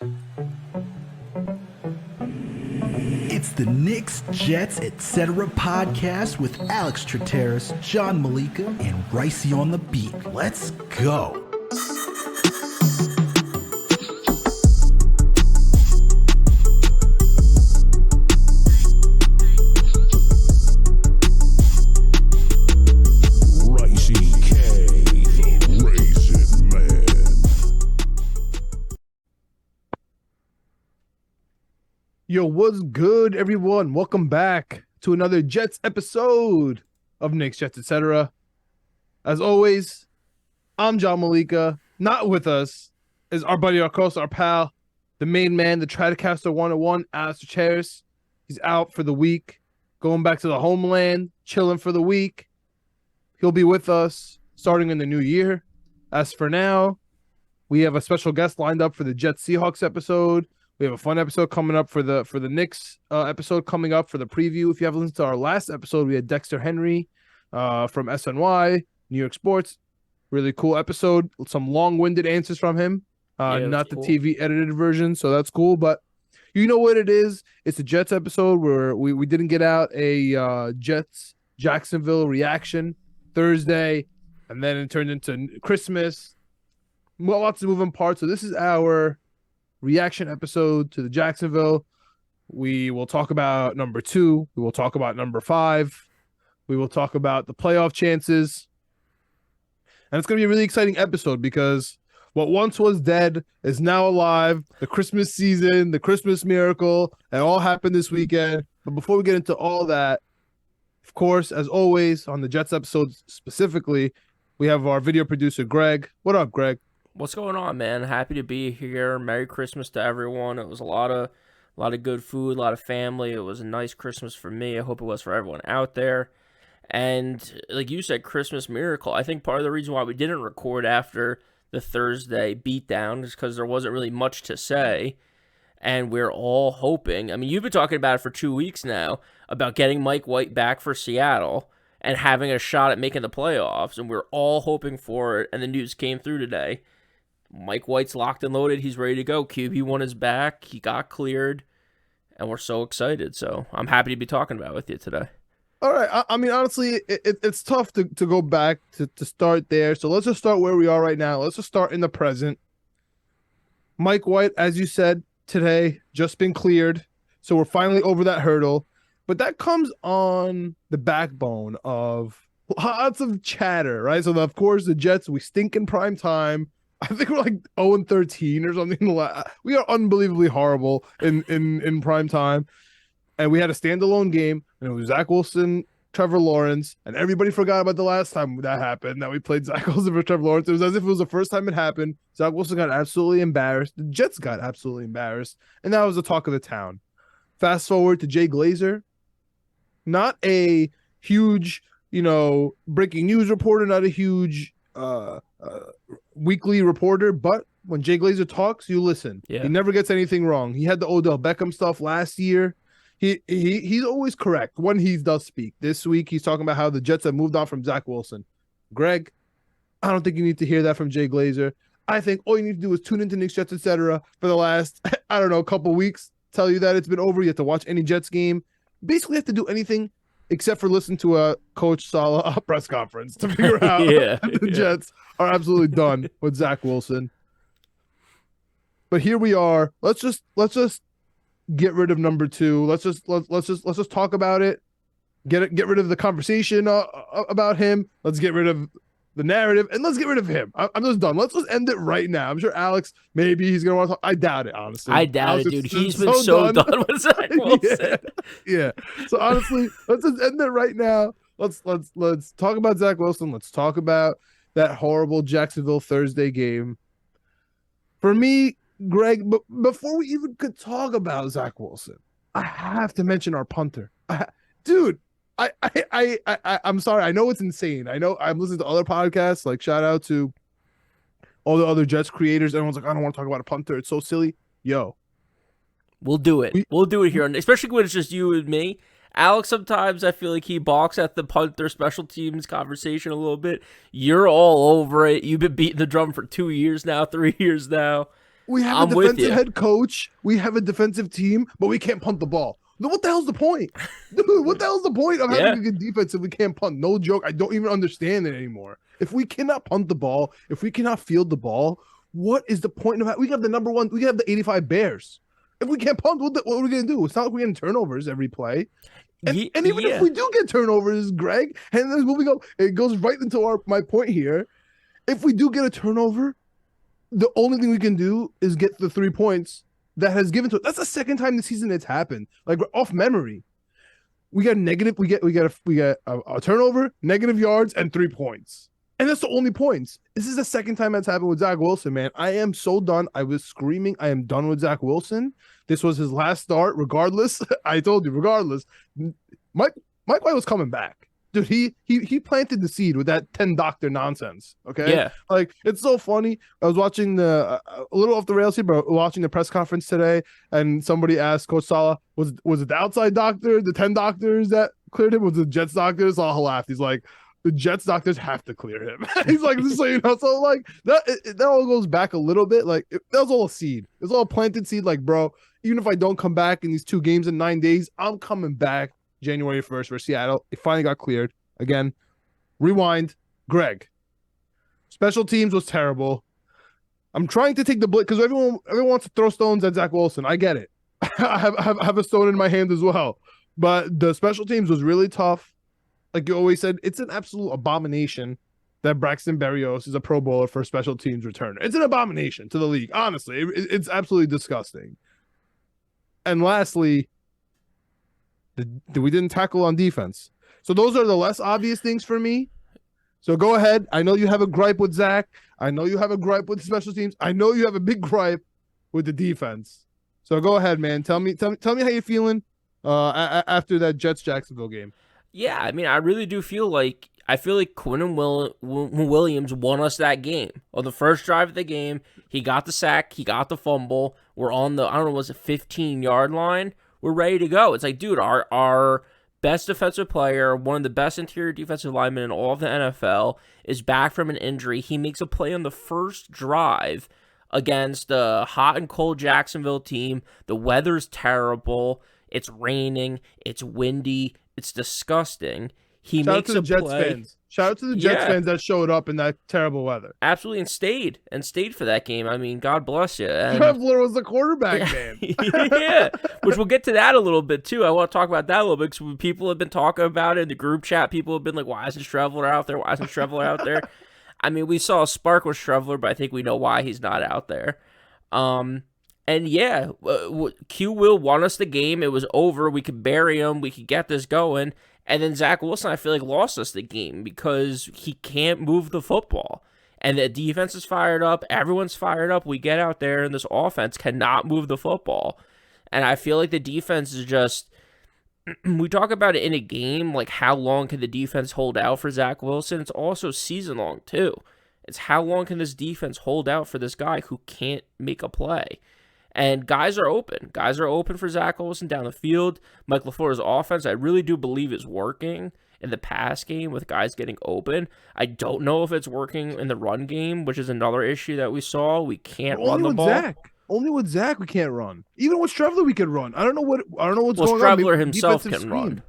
It's the Knicks, Jets, etc. podcast with Alex Trataros, John Meleka, and Raisi on the beat. Let's go. Yo, what's good, everyone? Welcome back to another Jets episode of Knicks, Jets, etc. As always, I'm John Meleka. Not with us is our buddy, our co-host, our pal, the main man, the Tratacaster 101, Alex Chairs. He's out for the week, going back to the homeland, chilling for the week. He'll be with us starting in the new year. As for now, we have a special guest lined up for the Jets Seahawks episode. We have a fun episode coming up for the Knicks episode coming up for the preview. If you haven't listened to our last episode, we had Dexter Henry from SNY, New York Sports. Really cool episode. Some long-winded answers from him. Not the cool TV edited version, so that's cool. But you know what it is? It's a Jets episode where we didn't get out a Jets Jacksonville reaction Thursday, and then it turned into Christmas. Lots of moving parts. So this is our reaction episode to the Jacksonville. We will talk about number 2. We will talk about number 5. We will talk about the playoff chances. And it's going to be a really exciting episode because what once was dead is now alive. The Christmas season, the Christmas miracle, it all happened this weekend. But before we get into all that, of course, as always, on the Jets episode specifically, we have our video producer, Greg. What up, Greg? What's going on, man? Happy to be here. Merry Christmas to everyone. It was a lot of good food, a lot of family. It was a nice Christmas for me. I hope it was for everyone out there. And like you said, Christmas miracle. I think part of the reason why we didn't record after the Thursday beatdown is because there wasn't really much to say. And we're all hoping. I mean, you've been talking about it for 2 weeks now, about getting Mike White back for Seattle and having a shot at making the playoffs. And we're all hoping for it. And the news came through today. Mike White's locked and loaded. He's ready to go. QB1 is back. He got cleared. And we're so excited. So I'm happy to be talking about it with you today. All right. I mean, honestly, it's tough to go back to start there. So let's just start where we are right now. Let's just start in the present. Mike White, as you said today, just been cleared. So we're finally over that hurdle. But that comes on the backbone of lots of chatter, right? So, of course, the Jets, we stink in prime time. I think we're like 0-13 or something. We are unbelievably horrible in prime time. And we had a standalone game, and it was Zach Wilson, Trevor Lawrence, and everybody forgot about the last time that happened, that we played Zach Wilson for Trevor Lawrence. It was as if it was the first time it happened. Zach Wilson got absolutely embarrassed. The Jets got absolutely embarrassed. And that was the talk of the town. Fast forward to Jay Glazer. Not a huge, breaking news reporter, not a huge weekly reporter, but when Jay Glazer talks, you listen. Yeah. He never gets anything wrong. He had the Odell Beckham stuff last year. He's always correct when he does speak. This week, he's talking about how the Jets have moved on from Zach Wilson. Greg, I don't think you need to hear that from Jay Glazer. I think all you need to do is tune into Knicks, Jets, etc. for the last, couple weeks. Tell you that it's been over. You have to watch any Jets game. Basically, have to do anything except for listen to a Coach Saleh press conference to figure out that the Jets are absolutely done with Zach Wilson. But here we are. Let's just get rid of number 2. Let's just talk about it. Get rid of the conversation about him. Let's get rid of the narrative, and let's get rid of him. I'm just done. Let's just end it right now. I'm sure Alex, maybe he's gonna want to talk. I doubt it, honestly. I doubt it, dude. He's been so done with Zach Wilson. Yeah. So honestly, let's just end it right now. Let's talk about Zach Wilson. Let's talk about that horrible Jacksonville Thursday game. For me, Greg, but before we even could talk about Zach Wilson, I have to mention our punter. Dude, I'm sorry. I know it's insane. I know I'm listening to other podcasts, like shout out to all the other Jets creators. Everyone's like, I don't want to talk about a punter. It's so silly. Yo. We'll do it. We'll do it here, especially when it's just you and me. Alex, sometimes I feel like he balks at the punter special teams conversation a little bit. You're all over it. You've been beating the drum for 2 years now, 3 years now. We have I'm a with defensive you. head coach. We have a defensive team, but we can't punt the ball. What the hell's the point? Dude, what the hell's the point of having a good defense if we can't punt? No joke. I don't even understand it anymore. If we cannot punt the ball, if we cannot field the ball, what is the point of that? We have the number one. We have the 85 Bears. If we can't punt, what are we going to do? It's not like we're getting turnovers every play. And even if we do get turnovers, Greg, and then moving up, it goes right into my point here. If we do get a turnover, the only thing we can do is get the 3 points that has given to it. That's the second time this season it's happened. Like off memory, we got negative. We get a turnover, negative yards, and 3 points, and that's the only points. This is the second time that's happened with Zach Wilson. Man, I am so done. I was screaming, I am done with Zach Wilson. This was his last start. Regardless, I told you. Regardless, Mike White was coming back. Dude, he planted the seed with that 10 doctor nonsense. Okay. Yeah. Like, it's so funny. I was watching a little off the rails here, but watching the press conference today, and somebody asked Coach Saleh, was it the outside doctor, the 10 doctors that cleared him? Was it the Jets doctors? Saleh laughed. He's like, the Jets doctors have to clear him. He's like, just so you know. So like that all goes back a little bit. Like that was all a seed. It was all a planted seed. Like, bro, even if I don't come back in these 2 games in 9 days, I'm coming back January 1st for Seattle. It finally got cleared. Again, rewind. Greg, special teams was terrible. I'm trying to take the blame because everyone wants to throw stones at Zach Wilson. I get it. I have a stone in my hand as well. But the special teams was really tough. Like you always said, it's an absolute abomination that Braxton Berrios is a Pro Bowler for special teams returner. It's an abomination to the league. Honestly, it's absolutely disgusting. And lastly, we didn't tackle on defense. So those are the less obvious things for me. So go ahead. I know you have a gripe with Zach. I know you have a gripe with special teams. I know you have a big gripe with the defense. So go ahead, man. Tell me how you're feeling after that Jets-Jacksonville game. Yeah, I mean, I really do feel like Quinnen Williams won us that game. On the first drive of the game, he got the sack, he got the fumble. We're on the, I don't know, was it 15-yard line? We're ready to go. It's like, dude, our best defensive player, one of the best interior defensive linemen in all of the NFL, is back from an injury. He makes a play on the first drive against a hot and cold Jacksonville team. The weather's terrible. It's raining. It's windy. It's disgusting. He Shout makes out to the Jets play. fans. Shout out to the Jets fans that showed up in that terrible weather. Absolutely, and stayed for that game. I mean, God bless you. And Streveler was the quarterback, man. yeah, which we'll get to that a little bit too. I want to talk about that a little bit because people have been talking about it in the group chat. People have been like, "Why isn't Streveler out there? Why isn't Streveler out there?" I mean, we saw a spark with Streveler, but I think we know why he's not out there. And yeah, Q Will won us the game. It was over. We could bury him. We could get this going. And then Zach Wilson, I feel like, lost us the game because he can't move the football. And the defense is fired up. Everyone's fired up. We get out there, and this offense cannot move the football. And I feel like the defense is just... We talk about it in a game, like how long can the defense hold out for Zach Wilson? It's also season-long, too. It's how long can this defense hold out for this guy who can't make a play? And guys are open. Guys are open for Zach Wilson down the field. Mike LaFleur's offense, I really do believe, is working in the pass game with guys getting open. I don't know if it's working in the run game, which is another issue that we saw. We can't run the ball. Only with Zach we can't run. Even with Streveler we can run. I don't know what's going on. Streveler himself can run.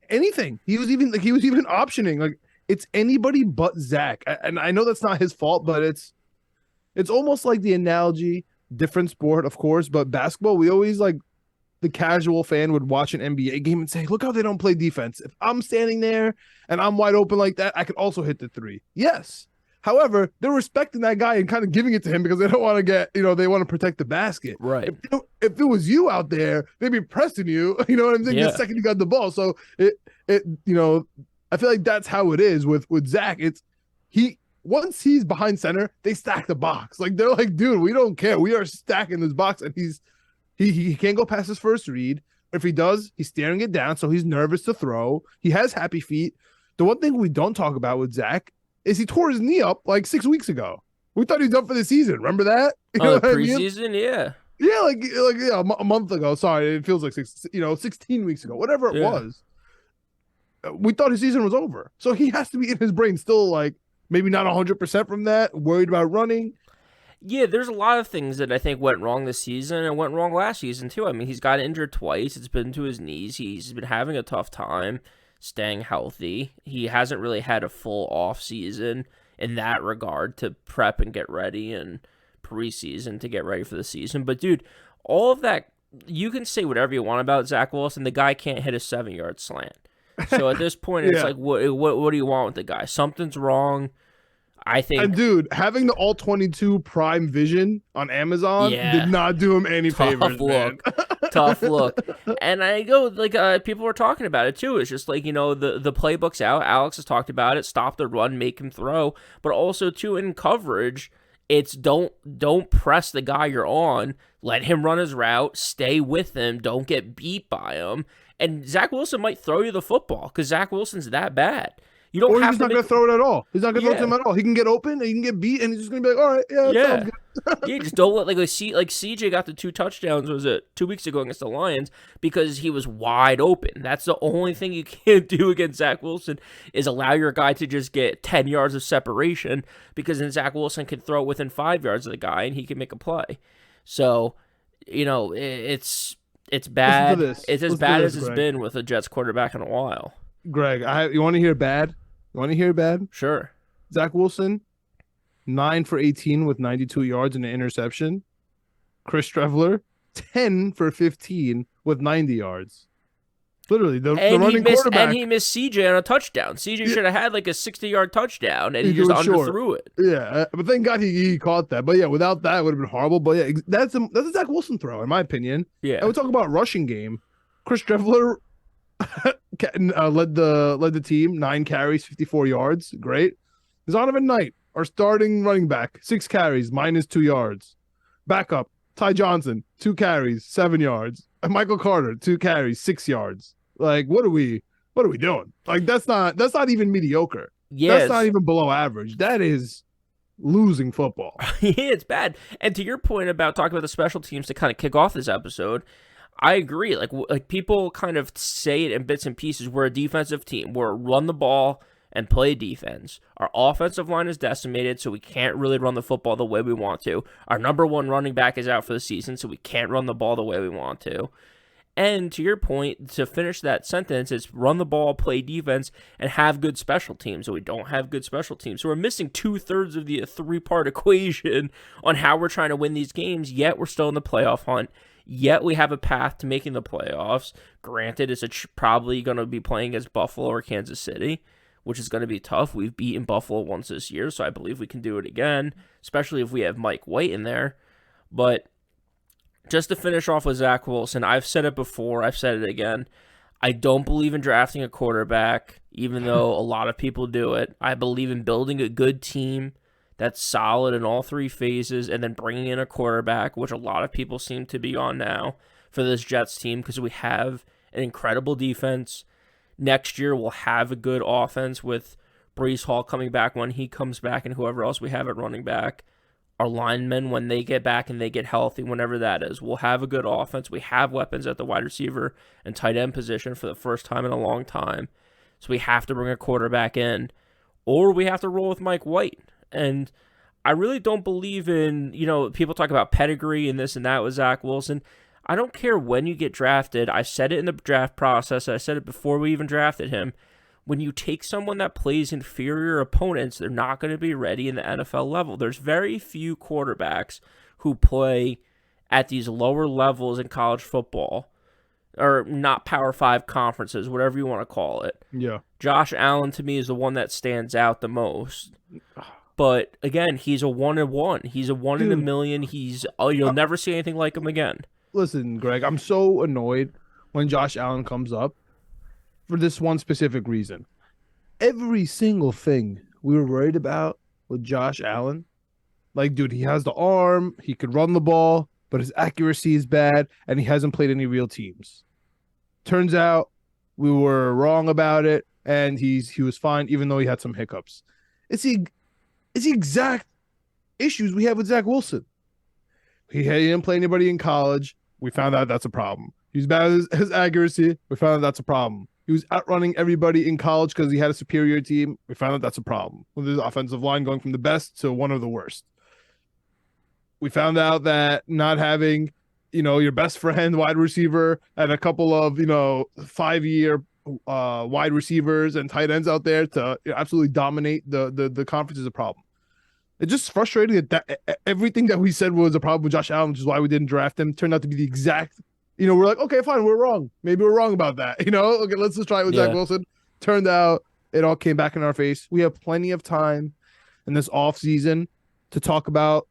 Anything. He was even optioning. Like, it's anybody but Zach. And I know that's not his fault, but it's almost like the analogy. Different sport, of course, but basketball, we always, like, the casual fan would watch an NBA game and say, look how they don't play defense. If I'm standing there and I'm wide open like that, I could also hit the three. Yes. However, they're respecting that guy and kind of giving it to him because they don't want to get, they want to protect the basket. Right. If it was you out there, they'd be pressing you, you know what I'm saying? Yeah. The second you got the ball. So I feel like that's how it is with Zach. Once he's behind center, they stack the box. Like, they're like, dude, we don't care. We are stacking this box, and he can't go past his first read. If he does, he's staring it down, so he's nervous to throw. He has happy feet. The one thing we don't talk about with Zach is he tore his knee up like 6 weeks ago. We thought he was done for the season. Remember that? Preseason, yeah. Yeah, a month ago. Sorry, it feels like 16 weeks ago, whatever it was. We thought his season was over. So he has to be in his brain still, like, maybe not 100% from that, worried about running. Yeah, there's a lot of things that I think went wrong this season and went wrong last season too. I mean, he's got injured twice. It's been to his knees. He's been having a tough time staying healthy. He hasn't really had a full off season in that regard to prep and get ready and preseason to get ready for the season. But dude, all of that, you can say whatever you want about Zach Wilson. The guy can't hit a 7-yard slant. So at this point, it's like, what do you want with the guy? Something's wrong. I think, and dude, having the all 22 Prime Vision on Amazon did not do him any favors. Tough look. And I go like people were talking about it too. It's just like, you know, the playbook's out. Alex has talked about it. Stop the run, make him throw. But also too, in coverage, it's don't press the guy you're on. Let him run his route. Stay with him. Don't get beat by him. And Zach Wilson might throw you the football because Zach Wilson's that bad. You don't or have he's not going to throw it at all. He's not going to throw it to him at all. He can get open, and he can get beat, and he's just going to be like, all right, sounds good. Yeah, just don't let, like CJ got the 2 touchdowns, was it 2 weeks ago against the Lions, because he was wide open. That's the only thing you can't do against Zach Wilson is allow your guy to just get 10 yards of separation, because then Zach Wilson can throw within 5 yards of the guy, and he can make a play. So, you know, it's bad. It's as bad as it's been with a Jets quarterback in a while. Greg, you want to hear bad? You want to hear bad? Sure. Zach Wilson, 9 for 18 with 92 yards and an interception. Chris Streveler, 10 for 15 with 90 yards. Literally, the running quarterback. And he missed CJ on a touchdown. CJ should have had like a 60-yard touchdown, and he just underthrew it. Yeah, but thank God he caught that. But yeah, without that, it would have been horrible. But yeah, that's a Zach Wilson throw, in my opinion. Yeah. And we talk about rushing game. Chris Streveler led the team, 9 carries, 54 yards. Great. Zonovan Knight, our starting running back, 6 carries, -2 yards. Backup, Ty Johnson, 2 carries, 7 yards. And Michael Carter, 2 carries, 6 yards. Like, what are we doing? Like, that's not even mediocre. Yes. That's not even below average. That is losing football. Yeah, it's bad. And to your point about talking about the special teams to kind of kick off this episode, I agree. Like people kind of say it in bits and pieces. We're a defensive team. We're run the ball and play defense. Our offensive line is decimated, so we can't really run the football the way we want to. Our number 1 running back is out for the season, so we can't run the ball the way we want to. And to your point, to finish that sentence, it's run the ball, play defense, and have good special teams. So we don't have good special teams. So we're missing 2/3 of the 3-part equation on how we're trying to win these games, yet we're still in the playoff hunt. Yet we have a path to making the playoffs. Granted, it's probably going to be playing against Buffalo or Kansas City, which is going to be tough. We've beaten Buffalo once this year, so I believe we can do it again, especially if we have Mike White in there. But just to finish off with Zach Wilson, I've said it before, I've said it again. I don't believe in drafting a quarterback, even though a lot of people do it. I believe in building a good team that's solid in all 3 phases, and then bringing in a quarterback, which a lot of people seem to be on now for this Jets team, because we have an incredible defense. Next year, we'll have a good offense with Breece Hall coming back when he comes back, and whoever else we have at running back. Our linemen, when they get back and they get healthy, whenever that is, we'll have a good offense. We have weapons at the wide receiver and tight end position for the first time in a long time. So we have to bring a quarterback in, or we have to roll with Mike White. And I really don't believe in, you know, people talk about pedigree and this and that with Zach Wilson. I don't care when you get drafted. I said it in the draft process. I said it before we even drafted him. When you take someone that plays inferior opponents, they're not going to be ready in the NFL level. There's very few quarterbacks who play at these lower levels in college football, or not Power 5 conferences, whatever you want to call it. Yeah. Josh Allen, to me, is the one that stands out the most. But again, he's a 1-in-1. He's a 1 in a million. You'll never see anything like him again. Listen, Greg, I'm so annoyed when Josh Allen comes up for this one specific reason. Every single thing we were worried about with Josh Allen, like, dude, he has the arm, he could run the ball, but his accuracy is bad, and he hasn't played any real teams. Turns out we were wrong about it, and he was fine, even though he had some hiccups. It's the exact issues we have with Zach Wilson. He didn't play anybody in college. We found out that's a problem. He's bad at his accuracy. We found out that's a problem. He was outrunning everybody in college because he had a superior team. We found out that's a problem. With his offensive line going from the best to one of the worst. We found out that not having, your best friend wide receiver and a couple of, 5-year wide receivers and tight ends out there to absolutely dominate the conference is a problem. It's just frustrating that everything that we said was a problem with Josh Allen, which is why we didn't draft him, turned out to be the exact. We're like, okay, fine, we're wrong. Maybe we're wrong about that. Okay, let's just try it with Zach Wilson. Turned out it all came back in our face. We have plenty of time in this offseason to talk about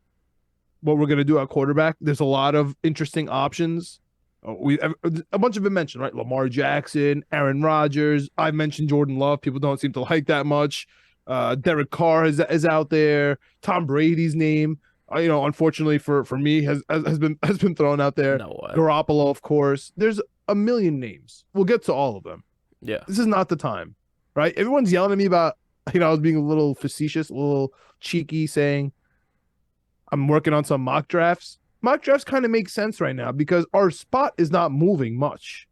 what we're going to do at quarterback. There's a lot of interesting options. A bunch of them mentioned, right? Lamar Jackson, Aaron Rodgers. I mentioned Jordan Love. People don't seem to like that much. Derek Carr is out there. Tom Brady's name, unfortunately for me, has been thrown out there. No way. Garoppolo, of course. There's a million names. We'll get to all of them. Yeah. This is not the time, right? Everyone's yelling at me about, I was being a little facetious, a little cheeky, saying I'm working on some mock drafts. Mock drafts kind of make sense right now because our spot is not moving much.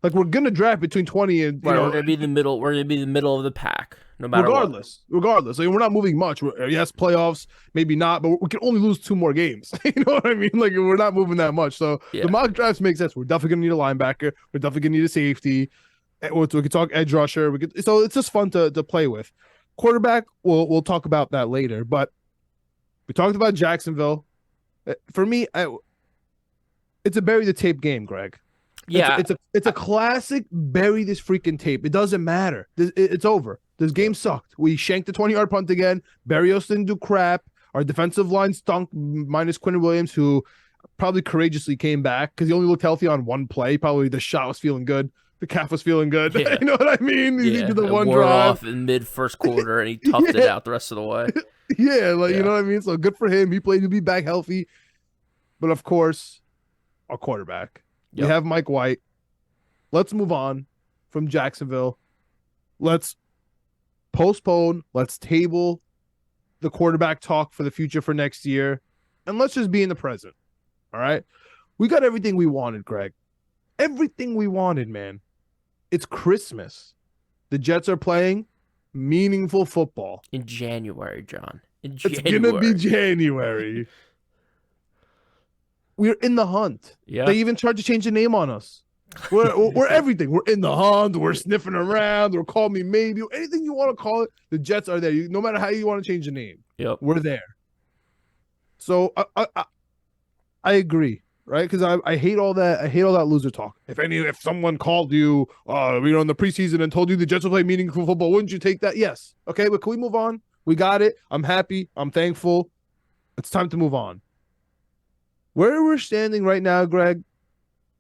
Like, we're gonna draft between 20 and we're gonna be the middle. We're gonna be the middle of the pack, no matter regardless. Regardless, we're not moving much. Yes, playoffs, maybe not, but we can only lose 2 more games. You know what I mean? Like, we're not moving that much. So the mock drafts make sense. We're definitely gonna need a linebacker. We're definitely gonna need a safety. We can talk edge rusher. So it's just fun to play with. Quarterback, we'll talk about that later. But we talked about Jacksonville. For me, it's a bury the tape game, Greg. Yeah, it's a classic bury this freaking tape. It doesn't matter. It's over. This game sucked. We shanked the 20-yard punt again. Berrios didn't do crap. Our defensive line stunk, minus Quinn Williams, who probably courageously came back because he only looked healthy on one play. Probably the shot was feeling good. The calf was feeling good. Yeah. You know what I mean? He did the one wore drive off in mid first quarter, and he toughed it out the rest of the way. You know what I mean? So good for him. He played to be back healthy. But of course, our quarterback. Yep. We have Mike White. Let's move on from Jacksonville. Let's postpone. Let's table the quarterback talk for the future for next year. And let's just be in the present. All right? We got everything we wanted, Greg. Everything we wanted, man. It's Christmas. The Jets are playing meaningful football. In January, John. It's going to be January. We're in the hunt. Yeah. They even tried to change the name on us. We're everything. We're in the hunt. We're sniffing around. Or call me maybe. Anything you want to call it. The Jets are there. No matter how you want to change the name. Yep. We're there. So I agree, right? Because I hate all that. I hate all that loser talk. If someone called you, in the preseason and told you the Jets will play meaningful football, wouldn't you take that? Yes. Okay, but can we move on? We got it. I'm happy. I'm thankful. It's time to move on. Where we're standing right now, Greg,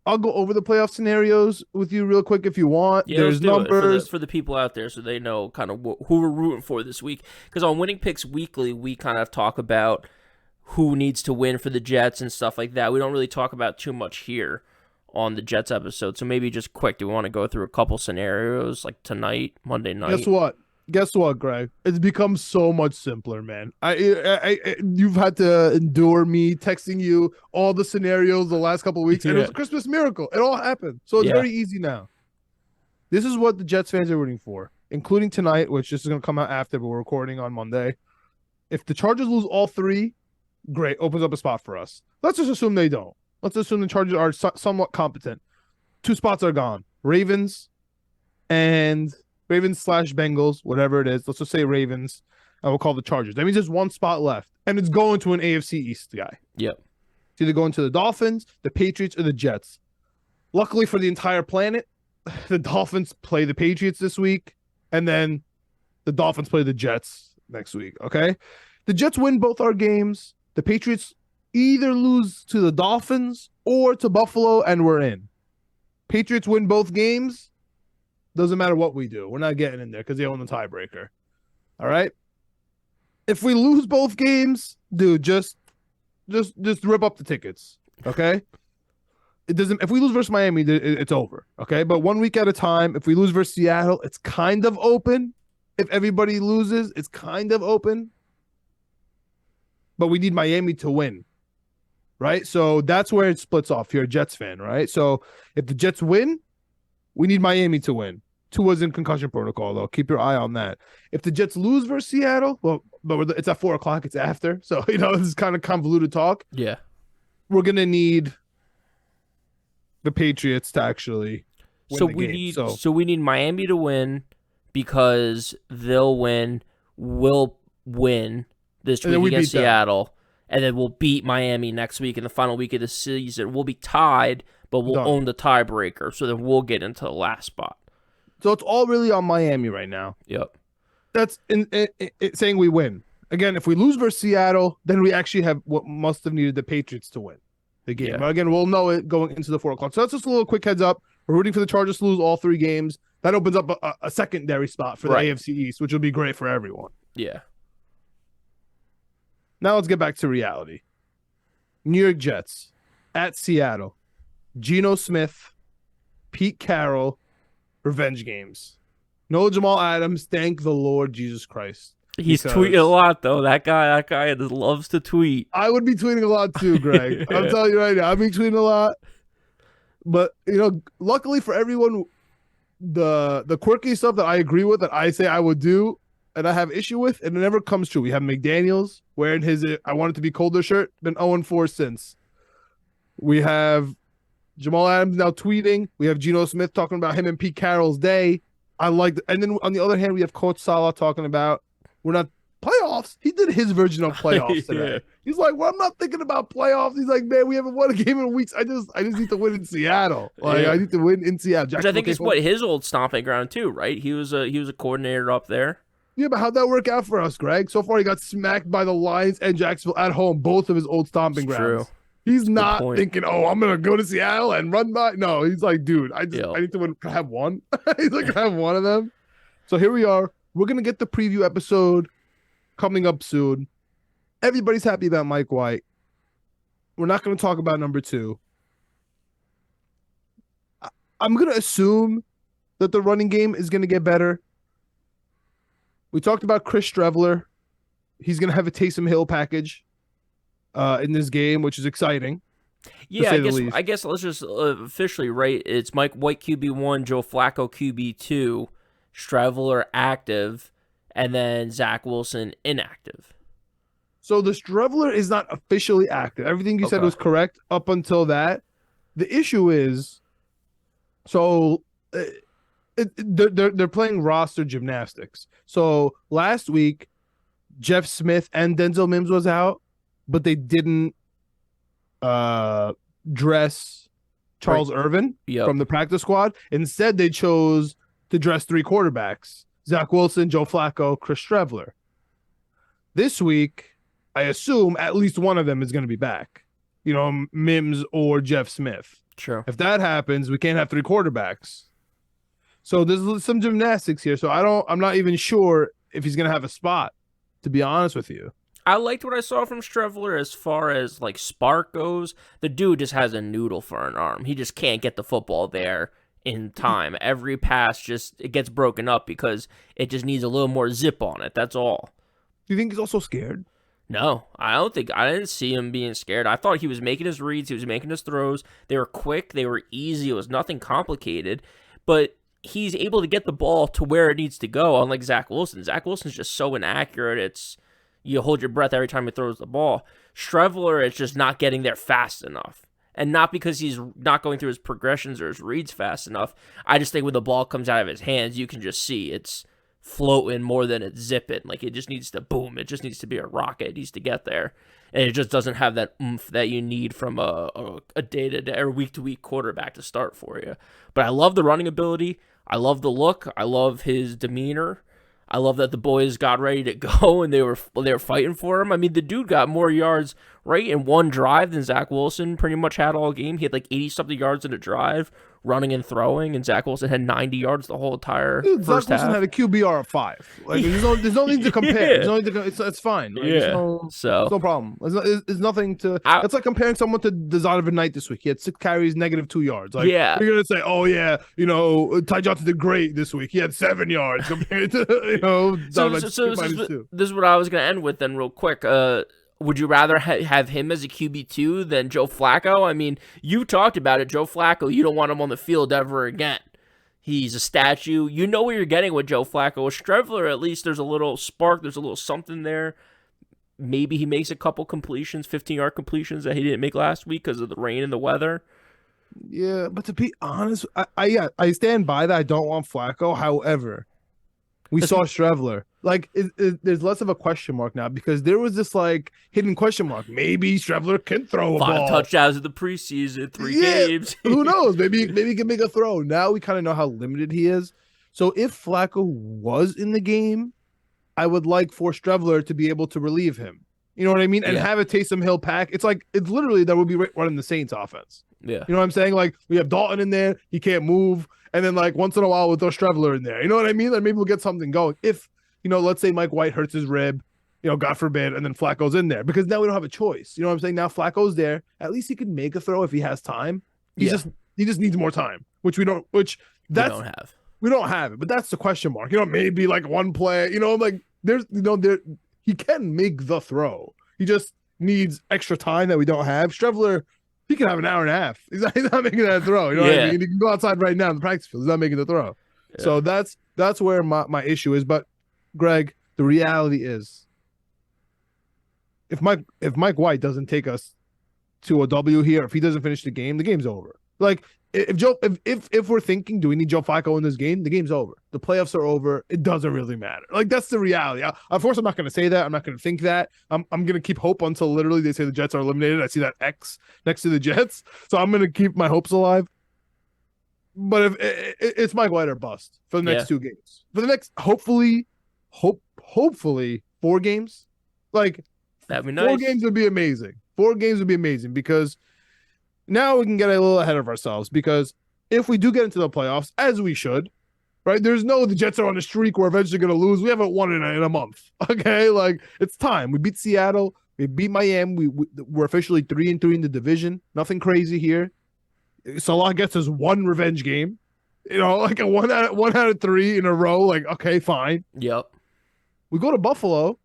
I'll go over the playoff scenarios with you real quick if you want. Yeah, there's numbers for the people out there so they know kind of who we're rooting for this week. Because on Winning Picks Weekly, we kind of talk about who needs to win for the Jets and stuff like that. We don't really talk about too much here on the Jets episode. So maybe just quick, do we want to go through a couple scenarios like tonight, Monday night? Guess what, Greg? It's become so much simpler, man. You've had to endure me texting you all the scenarios the last couple of weeks, and it was a Christmas miracle. It all happened. So it's very easy now. This is what the Jets fans are rooting for, including tonight, which this is going to come out after, but we're recording on Monday. If the Chargers lose all 3, great, opens up a spot for us. Let's just assume they don't. Let's assume the Chargers are somewhat competent. 2 spots are gone. Ravens / Bengals, whatever it is. Let's just say Ravens, and we'll call the Chargers. That means there's 1 spot left, and it's going to an AFC East guy. Yep. It's either going to the Dolphins, the Patriots, or the Jets. Luckily for the entire planet, the Dolphins play the Patriots this week, and then the Dolphins play the Jets next week, okay? The Jets win both our games. The Patriots either lose to the Dolphins or to Buffalo, and we're in. Patriots win both games. Doesn't matter what we do. We're not getting in there because they own the tiebreaker. All right? If we lose both games, dude, just rip up the tickets, okay? It doesn't. If we lose versus Miami, it's over, okay? But 1 week at a time. If we lose versus Seattle, it's kind of open. If everybody loses, it's kind of open. But we need Miami to win, right? So that's where it splits off. You're a Jets fan, right? So if the Jets win, we need Miami to win. Tua's in concussion protocol, though. Keep your eye on that. If the Jets lose versus Seattle, well, but it's at 4 o'clock. It's after. So, this is kind of convoluted talk. Yeah. We're going to need the Patriots to actually win the game. So we need Miami to win because they'll win. We'll win this week against Seattle. And then we'll beat Miami next week in the final week of the season. We'll be tied, but we'll own the tiebreaker. So then we'll get into the last spot. So it's all really on Miami right now. Yep. That's saying we win. Again, if we lose versus Seattle, then we actually have what must have needed the Patriots to win the game. Yeah. But again, we'll know it going into the 4 o'clock. So that's just a little quick heads up. We're rooting for the Chargers to lose all 3 games. That opens up a secondary spot for the AFC East, which will be great for everyone. Yeah. Now let's get back to reality. New York Jets at Seattle. Geno Smith, Pete Carroll, revenge games. No Jamal Adams, thank the Lord Jesus Christ. He's tweeting a lot, though. That guy loves to tweet. I would be tweeting a lot too, Greg. I'm telling you right now, I'd be tweeting a lot. But, luckily for everyone, the quirky stuff that I agree with, that I say I would do, and I have issue with, and it never comes true. We have McDaniels wearing his I want it to be colder shirt, been 0-4 since. We have Jamal Adams now tweeting. We have Geno Smith talking about him and Pete Carroll's day. I like and then on the other hand, we have Coach Salah talking about we're not playoffs. He did his version of playoffs today. He's like, well, I'm not thinking about playoffs. He's like, man, we haven't won a game in weeks. I just need to win in Seattle. I need to win in Seattle. Which I think is his old stomping ground too, right? He was a coordinator up there. Yeah, but how'd that work out for us, Greg? So far, he got smacked by the Lions and Jacksonville at home, both of his old stomping grounds. True. He's not thinking, I'm going to go to Seattle and run by. No, he's like, dude, I need to win. Have one. He's like, can I have one of them? So here we are. We're going to get the preview episode coming up soon. Everybody's happy about Mike White. We're not going to talk about number 2. I'm going to assume that the running game is going to get better. We talked about Chris Streveler. He's going to have a Taysom Hill package in this game, which is exciting. Yeah, I guess let's just officially rate. It's Mike White QB1, Joe Flacco QB2, Streveler active, and then Zach Wilson inactive. So the Streveler is not officially active. Everything you said was correct up until that. The issue is, they're playing roster gymnastics. So last week, Jeff Smith and Denzel Mims was out, but they didn't dress Charles Irvin from the practice squad. Instead, they chose to dress 3 quarterbacks: Zach Wilson, Joe Flacco, Chris Streveler. This week, I assume at least one of them is going to be back. Mims or Jeff Smith. Sure. If that happens, we can't have 3 quarterbacks. So there's some gymnastics here. So I'm not even sure if he's going to have a spot, to be honest with you. I liked what I saw from Streveler as far as like spark goes. The dude just has a noodle for an arm. He just can't get the football there in time. Every pass it gets broken up because it just needs a little more zip on it. That's all. Do you think he's also scared? No, I didn't see him being scared. I thought he was making his reads. He was making his throws. They were quick. They were easy. It was nothing complicated. But he's able to get the ball to where it needs to go, unlike Zach Wilson. Zach Wilson's just so inaccurate. You hold your breath every time he throws the ball. Streveler is just not getting there fast enough. And not because he's not going through his progressions or his reads fast enough. I just think when the ball comes out of his hands, you can just see it's floating more than it's zipping. Like, it just needs to boom. It just needs to be a rocket. It needs to get there. And it just doesn't have that oomph that you need from a day-to-day or week-to-week quarterback to start for you. But I love the running ability. I love the look. I love his demeanor. I love that the boys got ready to go and they were fighting for him. I mean, the dude got more yards right in one drive than Zach Wilson pretty much had all game. He had like 80-something yards in a drive, running and throwing, and Zach Wilson had 90 yards the whole entire first half. Zach Wilson had a QBR of 5. Like, there's no need to compare. It's fine. Like, it's no problem. There's nothing to. It's like comparing someone to Donovan Knight this week. He had 6 carries, -2 yards. Like, you're gonna say, oh yeah, Ty Johnson did great this week. He had 7 yards compared to this is what I was gonna end with then, real quick. Would you rather have him as a QB2 than Joe Flacco? I mean, you talked about it. Joe Flacco, you don't want him on the field ever again. He's a statue. You know what you're getting with Joe Flacco. With Streveler, at least there's a little spark. There's a little something there. Maybe he makes a couple completions, 15-yard completions that he didn't make last week because of the rain and the weather. Yeah, but to be honest, I stand by that. I don't want Flacco. However, we saw Streveler. Like, there's less of a question mark now because there was this like hidden question mark. Maybe Streveler can throw a ball. 5 touchdowns in the preseason, 3 games. Who knows? Maybe he can make a throw. Now we kind of know how limited he is. So if Flacco was in the game, I would like for Streveler to be able to relieve him. You know what I mean? And have a Taysom Hill pack. It's literally that would be running the Saints offense. Yeah. You know what I'm saying? Like, we have Dalton in there. He can't move. And then, like, once in a while, we'll throw Streveler in there. You know what I mean? Like, maybe we'll get something going. If, let's say Mike White hurts his rib, God forbid, and then Flacco's in there. Because now we don't have a choice. You know what I'm saying? Now Flacco's there. At least he can make a throw if he has time. He just needs more time, which we don't have. We don't have it. But that's the question mark. Maybe, like, one play. He can make the throw. He just needs extra time that we don't have. Streveler, he can have an hour and a half. He's not making that throw. You know what I mean? He can go outside right now in the practice field. He's not making the throw. Yeah. So that's where my issue is. But Greg, the reality is, if Mike White doesn't take us to a W here, if he doesn't finish the game's over. Like, if we're thinking, do we need Joe Flacco in this game? The game's over. The playoffs are over. It doesn't really matter. Like, that's the reality. Of course, I'm not going to say that. I'm not going to think that. I'm going to keep hope until literally they say the Jets are eliminated. I see that X next to the Jets, so I'm going to keep my hopes alive. But if it's Mike White or bust for the next 2 games, for the next hopefully 4 games, like that'd be nice. 4 games would be amazing. 4 games would be amazing because now we can get a little ahead of ourselves because if we do get into the playoffs, as we should, right? The Jets are on a streak. We're eventually going to lose. We haven't won in a month. Okay, like it's time. We beat Seattle. We beat Miami. We're officially 3-3 in the division. Nothing crazy here. Salah gets us 1 revenge game. Like a 1 out of 3 in a row. Like, okay, fine. Yep. We go to Buffalo.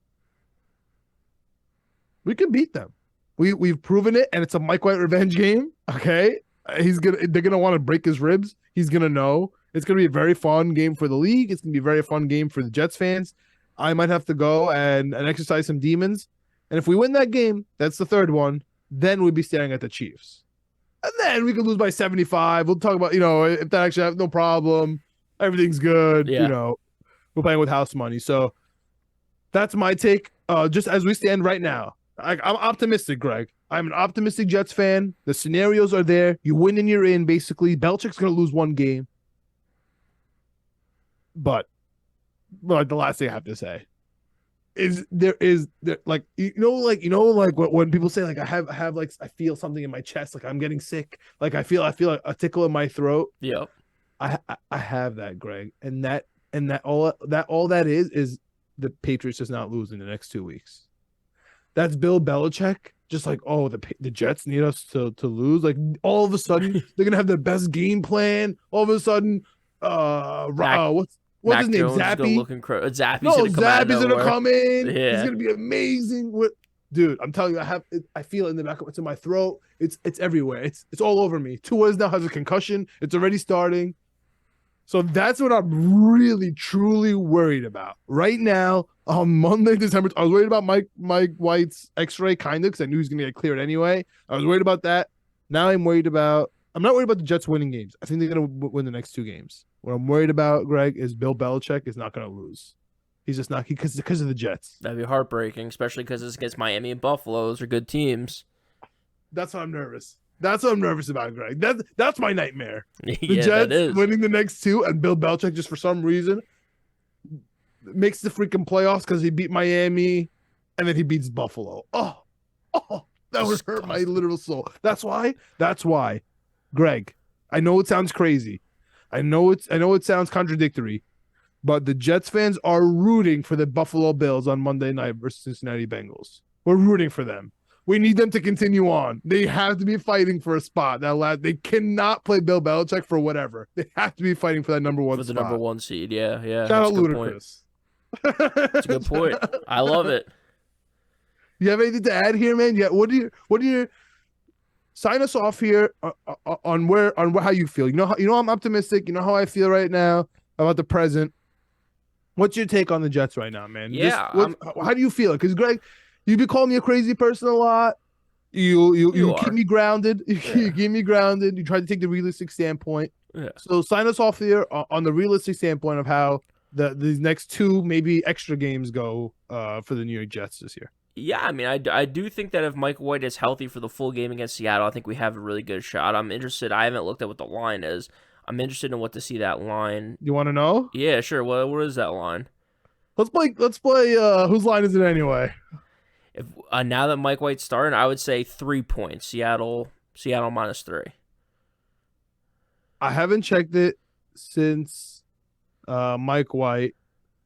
We can beat them. We've proven it, and it's a Mike White revenge game. Okay, they're gonna want to break his ribs. He's gonna know. It's gonna be a very fun game for the league. It's gonna be a very fun game for the Jets fans. I might have to go and exercise some demons. And if we win that game, that's the 3rd one. Then we'd be staring at the Chiefs, and then we could lose by 75. We'll talk about if that actually has no problem. Everything's good. Yeah. We're playing with house money. So that's my take. Just as we stand right now. I'm optimistic, Greg. I'm an optimistic Jets fan. The scenarios are there. You win and you're in, basically. Belichick's going to lose 1 game. But the last thing I have to say is like when people say like I have like I feel something in my chest, like I'm getting sick, like I feel like a tickle in my throat. Yeah. I have that, Greg. And all that is the Patriots just not losing the next 2 weeks. That's Bill Belichick. Just like, the Jets need us to lose. Like, all of a sudden, they're going to have the best game plan. All of a sudden, what's his name? Zappy? Zappy's going to come in. Yeah. He's going to be amazing. Dude, I'm telling you, I feel it in the back of my throat. It's everywhere. It's all over me. Tua now has a concussion. It's already starting. So that's what I'm really, truly worried about. Right now, on Monday, December, I was worried about Mike White's x-ray, kind of, because I knew he was going to get cleared anyway. I was worried about that. Now I'm not worried about the Jets winning games. I think they're going to win the next 2 games. What I'm worried about, Greg, is Bill Belichick is not going to lose. He's just not, because of the Jets. That'd be heartbreaking, especially because it's against Miami and Buffalo. Those are good teams. That's why I'm nervous. That's what I'm nervous about, Greg. That's my nightmare. The Yeah, Jets winning the next 2 and Bill Belichick just for some reason makes the freaking playoffs because he beat Miami and then he beats Buffalo. Oh, that would hurt my literal soul. That's why, Greg, I know it sounds crazy. I know it sounds contradictory, but the Jets fans are rooting for the Buffalo Bills on Monday night versus Cincinnati Bengals. We're rooting for them. We need them to continue on. They have to be fighting for a spot. They cannot play Bill Belichick for whatever. They have to be fighting for that number 1 spot. For the number 1 seed, yeah. Shout out Ludacris. That's a good point. I love it. You have anything to add here, man? Yeah. What are your sign us off here on how you feel. You know I'm optimistic. You know how I feel right now about the present. What's your take on the Jets right now, man? Yeah, How do you feel? Because Greg, you've been calling me a crazy person a lot. You keep me grounded. You keep me grounded. You try to take the realistic standpoint. Yeah. So sign us off here on the realistic standpoint of how these next two maybe extra games go for the New York Jets this year. Yeah, I mean, I do think that if Mike White is healthy for the full game against Seattle, I think we have a really good shot. I'm interested. I haven't looked at what the line is. I'm interested in what to see that line. You want to know? Yeah, sure. What is that line? Let's play. Whose line is it anyway? If now that Mike White's starting, I would say 3 points. Seattle -3. I haven't checked it since Mike White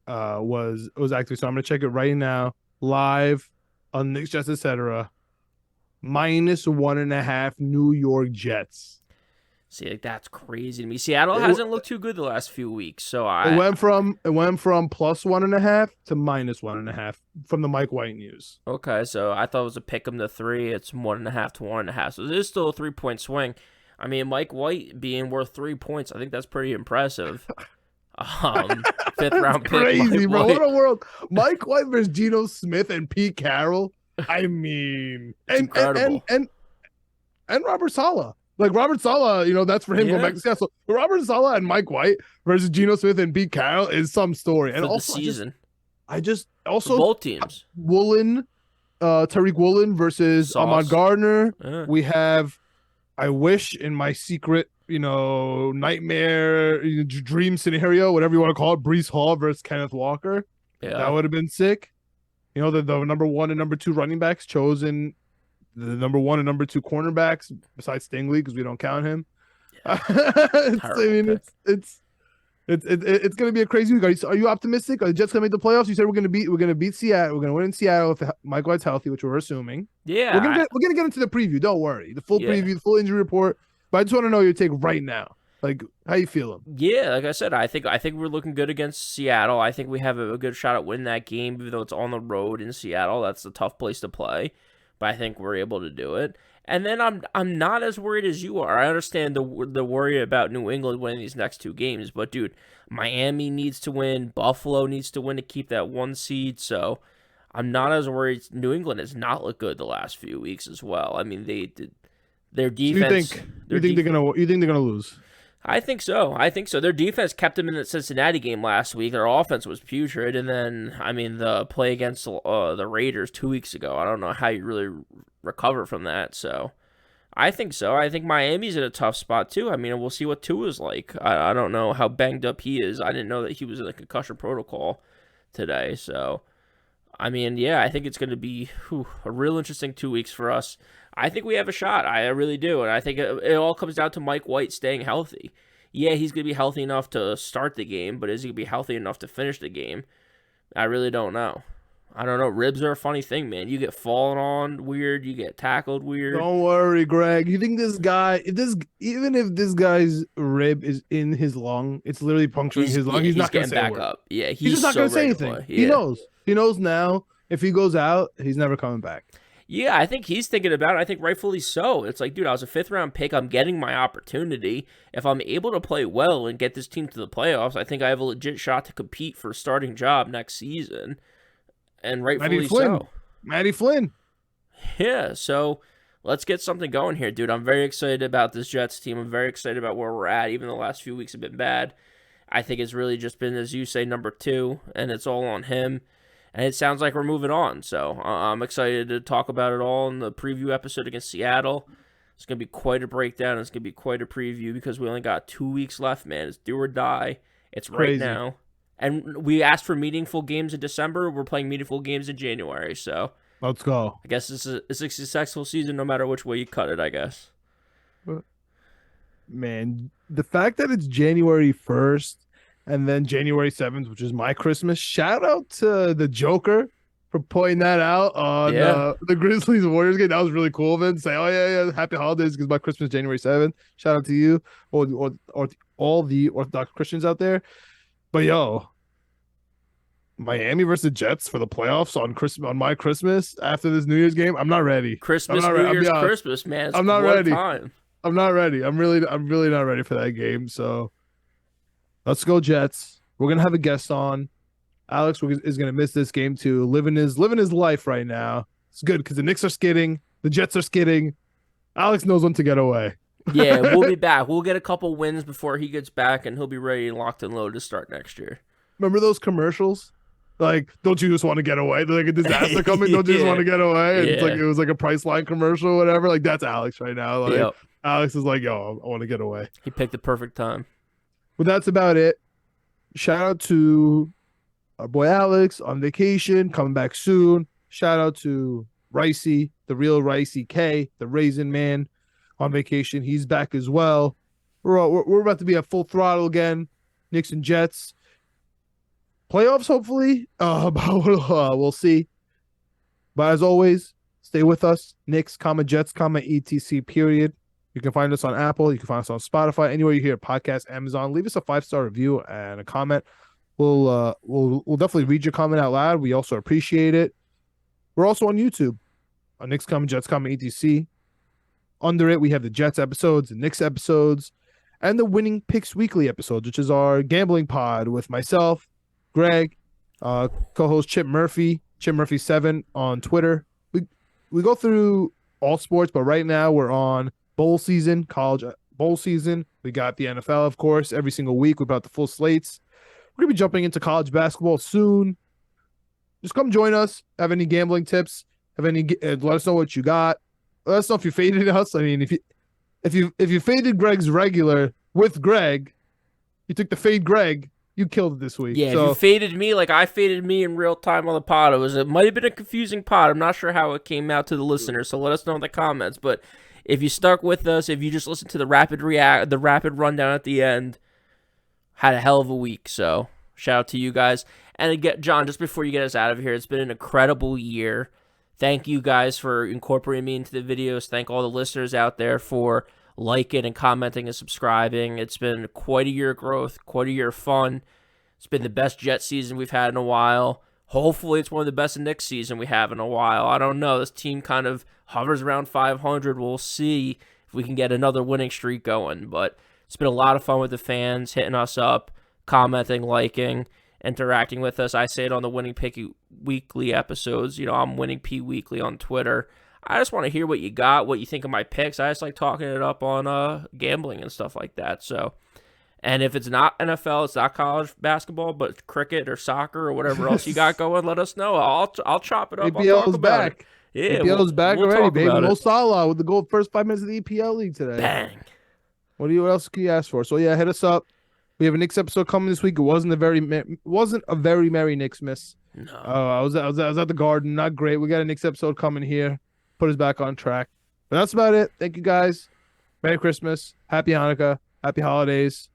was active, so I'm gonna check it right now live on Knicks Jets etc. -1.5 New York Jets. See, like, that's crazy to me. Seattle hasn't looked too good the last few weeks, so it went from +1.5 to -1.5 from the Mike White news. Okay, so I thought it was a pick 'em to 3. It's 1.5 to 1.5. So it is still a 3-point swing. I mean, Mike White being worth 3 points, I think that's pretty impressive. Fifth round pick. Crazy, Mike bro. White. What a world. Mike White versus Geno Smith and Pete Carroll. I mean, incredible. And Robert Saleh. Like Robert Saleh, that's for him going back to Seattle. So Robert Saleh and Mike White versus Geno Smith and Pete Carroll is some story. And For also, the season. I just also For both teams. Woolen, Tariq Woolen versus Sauce. Ahmad Gardner. Yeah. We have, I wish in my secret, nightmare, dream scenario, whatever you want to call it, Breece Hall versus Kenneth Walker. Yeah. That would have been sick. The number 1 and number 2 running backs chosen, the number 1 and number 2 cornerbacks besides Stingley because we don't count him. Yeah. It's gonna be a crazy week. Are you optimistic? Are the Jets gonna make the playoffs? You said we're gonna beat Seattle. We're gonna win in Seattle if Mike White's healthy, which we're assuming. Yeah. We're gonna get into the preview. Don't worry, the full preview, the full injury report. But I just want to know your take right now. Like, how you feeling? Yeah, like I said, I think we're looking good against Seattle. I think we have a good shot at winning that game, even though it's on the road in Seattle. That's a tough place to play, but I think we're able to do it. And then I'm not as worried as you are. I understand the worry about New England winning these next 2 games, but dude, Miami needs to win. Buffalo needs to win to keep that 1 seed. So I'm not as worried. New England has not looked good the last few weeks as well. I mean, their defense. You think they're gonna lose? I think so. Their defense kept them in the Cincinnati game last week. Their offense was putrid, and then the play against the Raiders 2 weeks ago. I don't know how you really recover from that. So, I think so. I think Miami's in a tough spot too. I mean, we'll see what Tua's like. I don't know how banged up he is. I didn't know that he was in the concussion protocol today. So, I mean, yeah, I think it's going to be a real interesting 2 weeks for us. I think we have a shot. I really do. And I think it all comes down to Mike White staying healthy. Yeah, he's going to be healthy enough to start the game, but is he going to be healthy enough to finish the game? I really don't know. I don't know. Ribs are a funny thing, man. You get fallen on weird. You get tackled weird. Don't worry, Greg. You think this guy, even if this guy's rib is in his lung, it's literally puncturing his lung. He's not going to say back a word. up. Yeah, he's just not going to say anything. Yeah. He knows. He knows now. If he goes out, he's never coming back. Yeah, I think he's thinking about it. I think rightfully so. It's like, dude, I was a 5th-round pick. I'm getting my opportunity. If I'm able to play well and get this team to the playoffs, I think I have a legit shot to compete for a starting job next season. And rightfully so. Matty Flynn. Yeah, so let's get something going here, dude. I'm very excited about this Jets team. I'm very excited about where we're at, even though the last few weeks have been bad. I think it's really just been, as you say, number 2, and it's all on him. And it sounds like we're moving on, so I'm excited to talk about it all in the preview episode against Seattle. It's going to be quite a breakdown. It's going to be quite a preview because we only got 2 weeks left, man. It's do or die. It's right now. And we asked for meaningful games in December. We're playing meaningful games in January, so let's go. I guess it's a successful season no matter which way you cut it, I guess. Man, the fact that it's January 1st and then January 7th, which is my Christmas. Shout out to the Joker for pointing that out on the Grizzlies Warriors game. That was really cool of him. Say, oh yeah, happy holidays because my Christmas is January 7th. Shout out to you or all the Orthodox Christians out there. But yo, Miami versus the Jets for the playoffs on my Christmas after this New Year's game. I'm not ready. Christmas, I'm not New ready. Year's, Christmas, man. It's I'm not one ready. time. I'm not ready. I'm really not ready for that game. So let's go Jets. We're gonna have a guest on. Alex is gonna miss this game too. Living his life right now. It's good because the Knicks are skidding, the Jets are skidding. Alex knows when to get away. Yeah, we'll be back. We'll get a couple wins before he gets back, and he'll be ready and locked and loaded to start next year. Remember those commercials? Like, don't you just want to get away? There's like a disaster coming. Don't you just want to get away? And it's like it was like a Priceline commercial, or whatever. Like that's Alex right now. Like Alex is like, yo, I want to get away. He picked the perfect time. But that's about it. Shout out to our boy Alex on vacation, coming back soon. Shout out to Raisi, the real Raisi K, the Raisin Man, on vacation. He's back as well. We're about to be at full throttle again. Knicks and Jets. Playoffs, hopefully. We'll see. But as always, stay with us. Knicks, Jets, etc. Period. You can find us on Apple. You can find us on Spotify. Anywhere you hear a podcast, Amazon. Leave us a 5-star review and a comment. We'll definitely read your comment out loud. We also appreciate it. We're also on YouTube. On Knicks, Jets, etc. Under it, we have the Jets episodes, the Knicks episodes, and the Winning Picks Weekly episodes, which is our gambling pod with myself, Greg, co-host Chip Murphy 7 on Twitter. We go through all sports, but right now we're on bowl season, college bowl season. We got the NFL, of course, every single week. We've got the full slates. We're gonna be jumping into college basketball soon. Just come join us. Have any gambling tips? Let us know what you got. Let us know if you faded us. I mean, if you faded Greg's regular with Greg, you took the fade Greg. You killed it this week. Yeah, if you faded me like I faded me in real time on the pod, it might have been a confusing pod. I'm not sure how it came out to the listeners, so let us know in the comments. But if you stuck with us, if you just listened to the rapid rundown at the end, had a hell of a week. So shout out to you guys. And again, John, just before you get us out of here, it's been an incredible year. Thank you guys for incorporating me into the videos. Thank all the listeners out there for liking and commenting and subscribing. It's been quite a year of growth, quite a year of fun. It's been the best Jet season we've had in a while. Hopefully it's one of the best Knicks season we have in a while. I don't know. This team kind of hovers around 500. We'll see if we can get another winning streak going. But it's been a lot of fun with the fans, hitting us up, commenting, liking, interacting with us. I say it on the Winning Pick Weekly episodes. I'm Winning P Weekly on Twitter. I just want to hear what you got, what you think of my picks. I just like talking it up on gambling and stuff like that. So, and if it's not NFL, it's not college basketball, but it's cricket or soccer or whatever else you got going, let us know. I'll chop it up. EPL's back. Yeah, EPL's back already, baby. Mo Salah with the goal first 5 minutes of the EPL league today. Bang. What else can you ask for? So yeah, hit us up. We have a Knicks episode coming this week. It wasn't a very merry Knicks miss. No. I was at the Garden. Not great. We got a Knicks episode coming here. Put us back on track. But that's about it. Thank you guys. Merry Christmas. Happy Hanukkah. Happy holidays.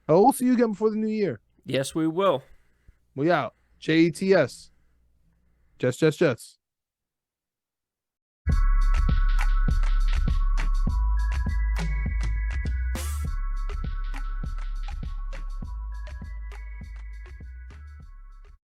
We'll see you again before the new year. Yes, we will. We out. JETS. Jets.